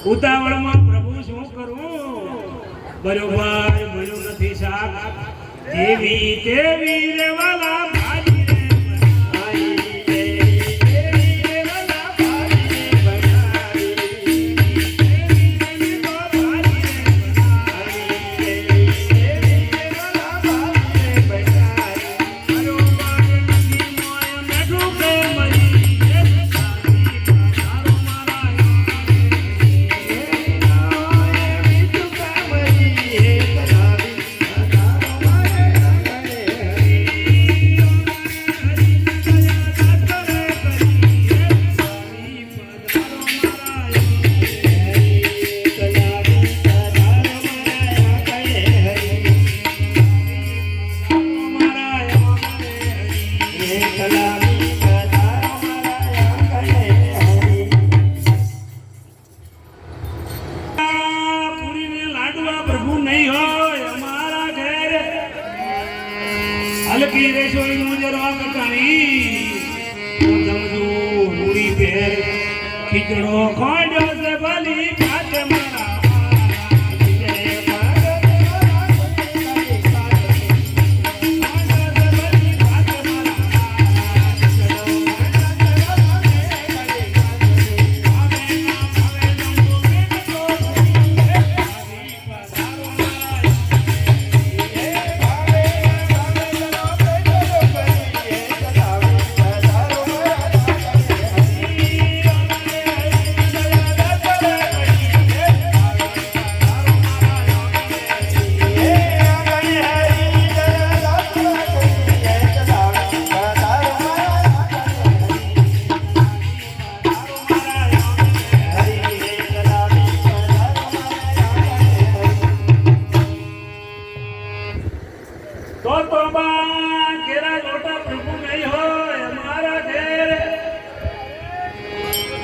ઉતાવળમાં પ્રભુ શું કરું બરોબર મળ્યું નથી શાક જેવી તેવી રેવાલા ભાજી રે બનાવી જેવી તેવી રેવાલા ભાજી રે બનાવી જેવી તેવી તો ભાજી રે બનાવી જેવી તેવી રેવાલા ભાજી રે બનાવી બરોબર નથી મોય મેઠું પ્રેમરી હલકી રેશોઈ મુજરવા કટાણી સમજુ રૂડી પેર ખીચડો ખોડ્યો છે ભલી ખાત મારા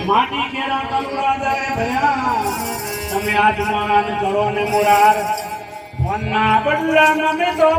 માટી કેરા કલુડા જાય ભયા તમે આજમાન કરો ને મુરાર વનના બદલા નમે તો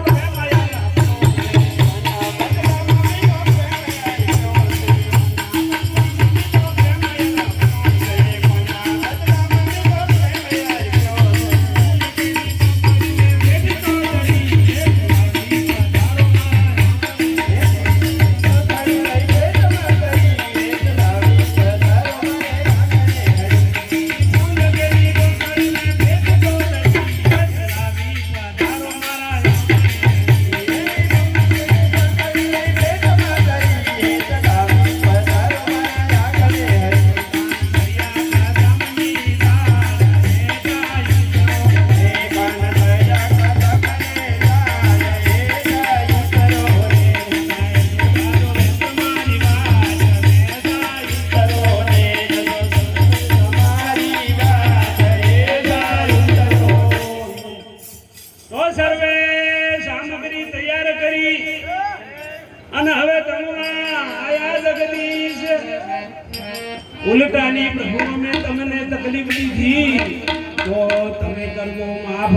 ઉલટાની પ્રભુ અમે તમને તકલીફ દીધી તો તમે કરજો માફ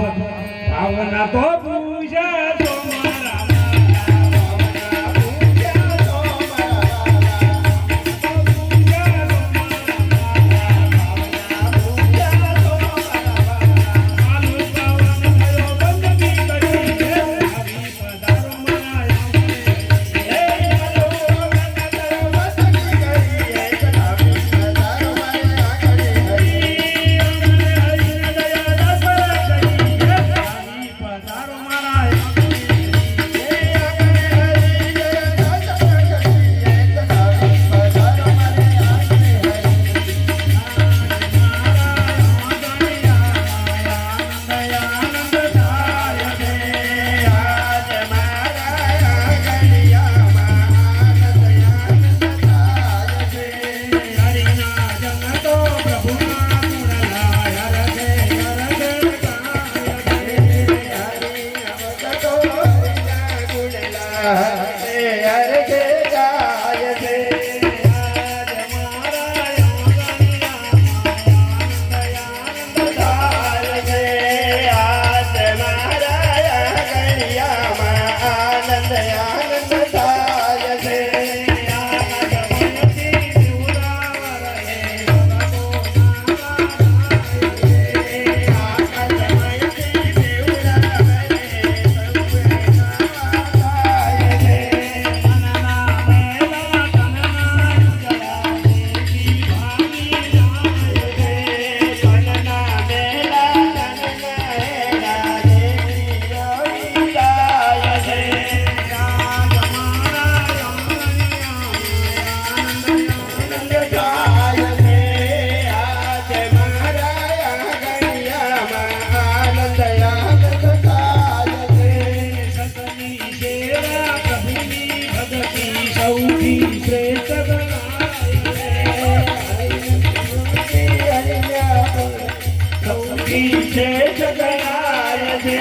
ભાવના તો પૂજા તો મારા મારા વિશેષ ગણાય છે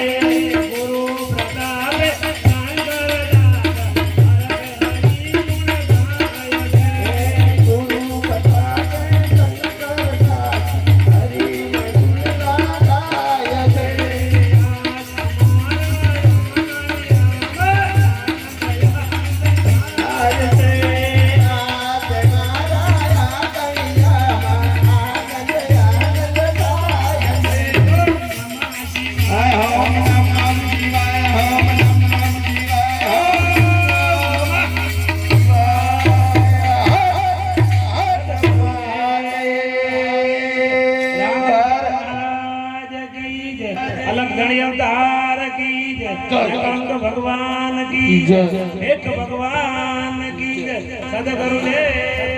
ગુરુ પ્રતાપે સાંગર દાતા હરિ ગુણ ગાય છે ગુરુ પ્રતાપે શંકર દાસ હરિ ગુણ ગાય છે अलग गणी अवतार की जय एकांत भगवान की जय एक भगवान की जय सदगुरु देव